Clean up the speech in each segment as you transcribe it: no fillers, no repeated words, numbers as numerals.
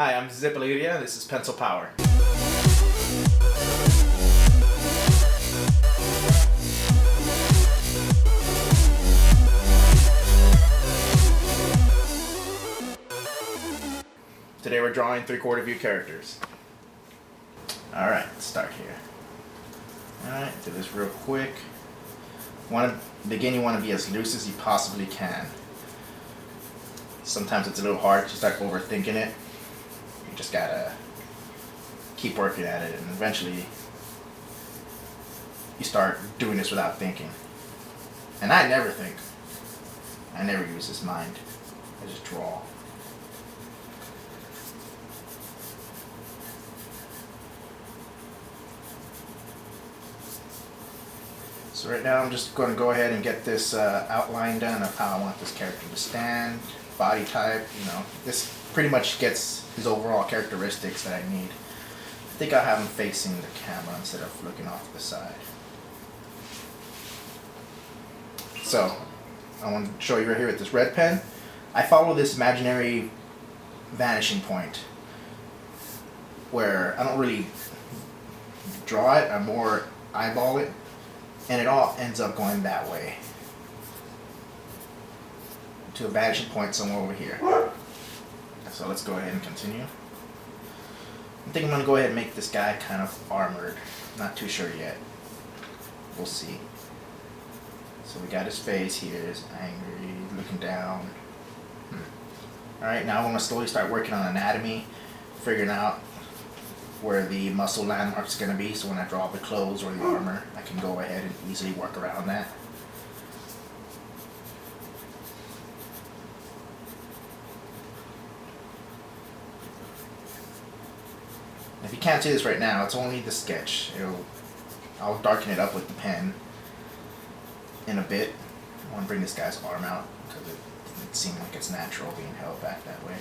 Hi, I'm Zip Alegria. This is Pencil Power. Today we're drawing 3/4 view characters. Alright, let's start here. Alright, do this real quick. You want to be as loose as you possibly can. Sometimes it's a little hard to start overthinking it. You just gotta keep working at it, and eventually you start doing this without thinking. And I never think. I never use this mind. I just draw. So right now I'm just going to go ahead and get this outline done of how I want this character to stand, body type, This pretty much gets his overall characteristics that I need. I think I'll have him facing the camera instead of looking off to the side. So, I want to show you right here with this red pen. I follow this imaginary vanishing point where I don't really draw it, I more eyeball it. And it all ends up going that way to a vanishing point somewhere over here. So let's go ahead and continue. I think I'm going to go ahead and make this guy kind of armored. Not too sure yet. We'll see. So we got his face here. He's angry, looking down. Alright, now I want to slowly start working on anatomy, figuring out where the muscle landmarks are going to be, so when I draw the clothes or the armor, I can go ahead and easily work around that. If you can't see this right now, it's only the sketch. I'll darken it up with the pen in a bit. I want to bring this guy's arm out because it doesn't seem like it's natural being held back that way.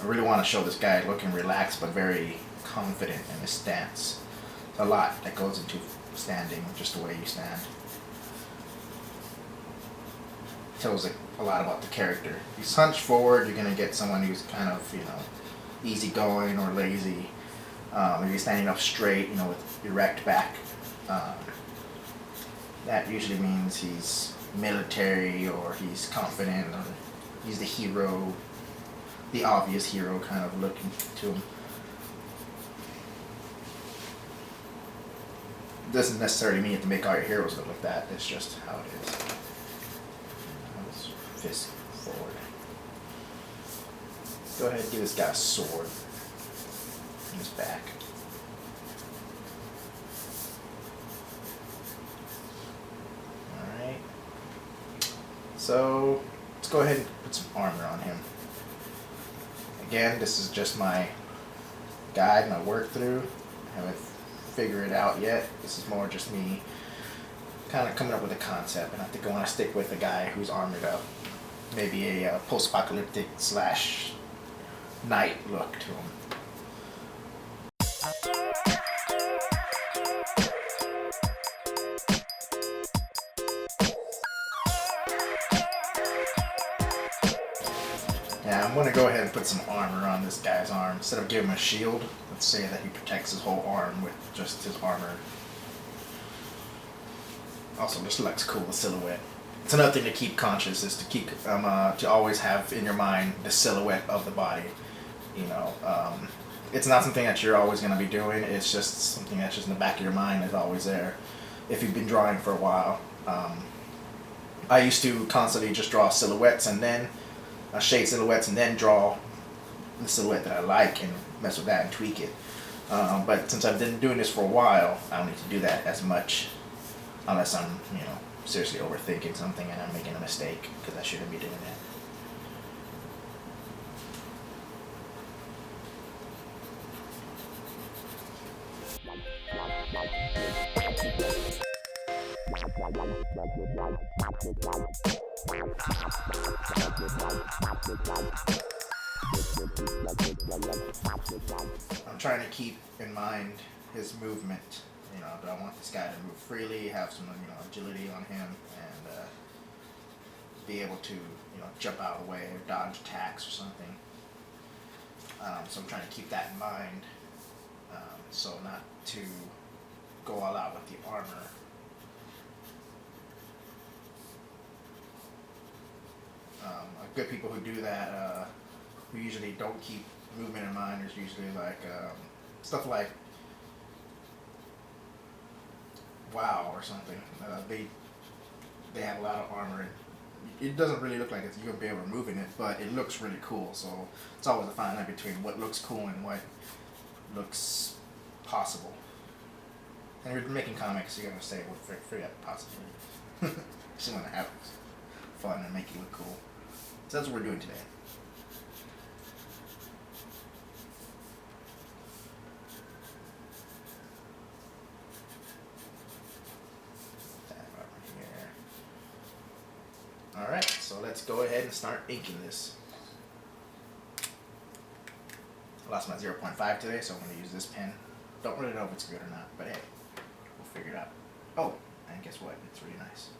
I really want to show this guy looking relaxed but very confident in his stance. There's a lot that goes into standing, just the way you stand. It tells a lot about the character. If you hunch forward, you're going to get someone who's kind of, easygoing or lazy. If you're standing up straight, with erect back, that usually means he's military or he's confident or he's the hero. The obvious hero kind of looking to him. Doesn't necessarily mean you have to make all your heroes look like that. It's just how it is. His fist forward. Go ahead and give this guy a sword in his back. Alright. So let's go ahead and put some armor on him. Again, this is just my guide, my work through. I haven't figured it out yet. This is more just me kind of coming up with a concept, and I think I want to stick with a guy who's armored up. Maybe a post-apocalyptic / night look to him. Yeah, I'm going to go ahead and put some armor on this guy's arm. Instead of giving him a shield, let's say that he protects his whole arm with just his armor. Also, just looks cool, the silhouette. It's another thing to keep conscious, is to keep to always have in your mind the silhouette of the body. It's not something that you're always going to be doing. It's just something that's just in the back of your mind, is always there. If you've been drawing for a while, I used to constantly just draw silhouettes and then shade silhouettes and then draw the silhouette that I like and mess with that and tweak it. But since I've been doing this for a while, I don't need to do that as much unless I'm, seriously overthinking something and I'm making a mistake, because I shouldn't be doing that. I'm trying to keep in mind his movement. Do I want this guy to move freely, have some agility on him, and be able to, jump out of the way or dodge attacks or something. So I'm trying to keep that in mind, so not to go all out with the armor. Good people who do that, who usually don't keep movement in mind, is usually like stuff like WoW or something. They have a lot of armor. And it doesn't really look like you're gonna be able to move in it, but it looks really cool. So it's always a fine line between what looks cool and what looks possible. And you're making comics, you're gonna say, well, forget possible. Just want to have fun and make it look cool. So that's what we're doing today. Alright, so let's go ahead and start inking this. I lost my 0.5 today, so I'm going to use this pen. Don't really know if it's good or not, but hey, we'll figure it out. Oh, and guess what? It's really nice.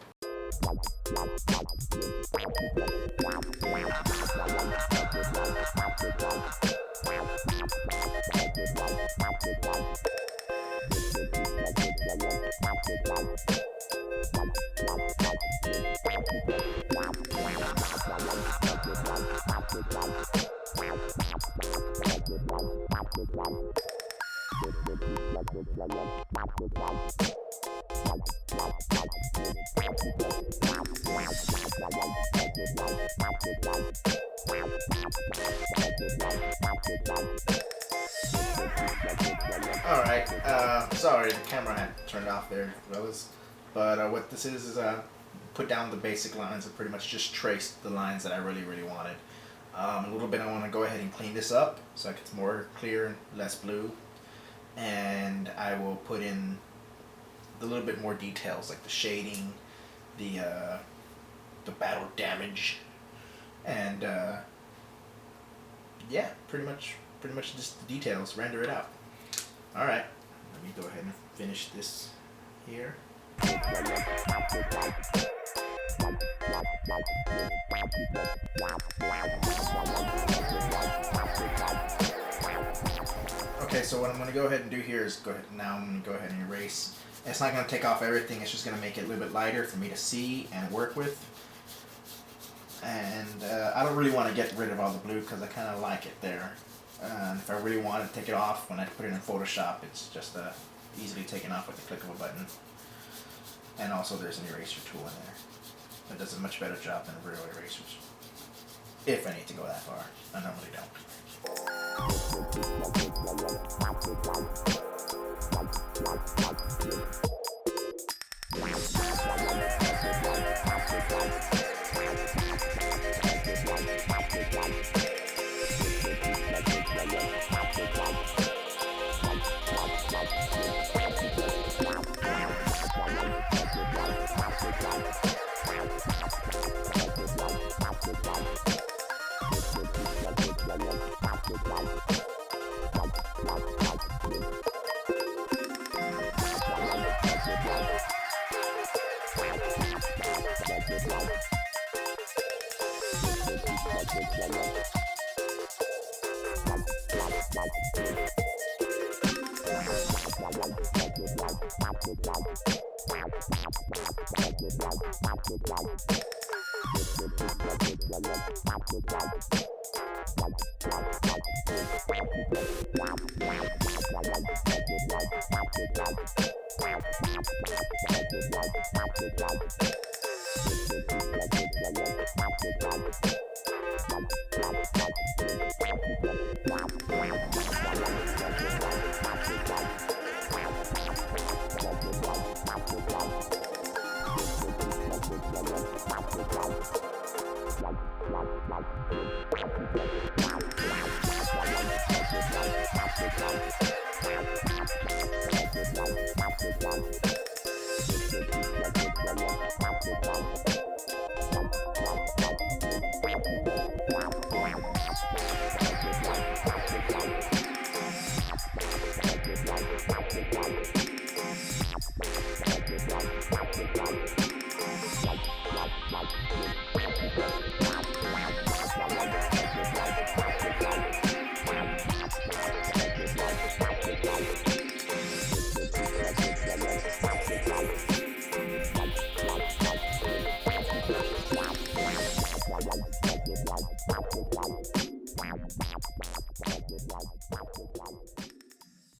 Alright, sorry, the camera had turned off there, fellas. But what this is put down the basic lines and pretty much just traced the lines that I really wanted. A little bit I want to go ahead and clean this up so it's more clear and less blue. And I will put in a little bit more details like the shading, the battle damage, and yeah, pretty much just the details, render it out. Alright, let me go ahead and finish this here. Okay, so what I'm going to go ahead and do here is I'm going to go ahead and erase. And it's not going to take off everything, it's just going to make it a little bit lighter for me to see and work with. And I don't really want to get rid of all the blue because I kind of like it there. And if I really want to take it off, when I put it in Photoshop, it's just easily taken off with the click of a button. And also there's an eraser tool in there that does a much better job than real erasers. If I need to go that far. I normally don't. Wow.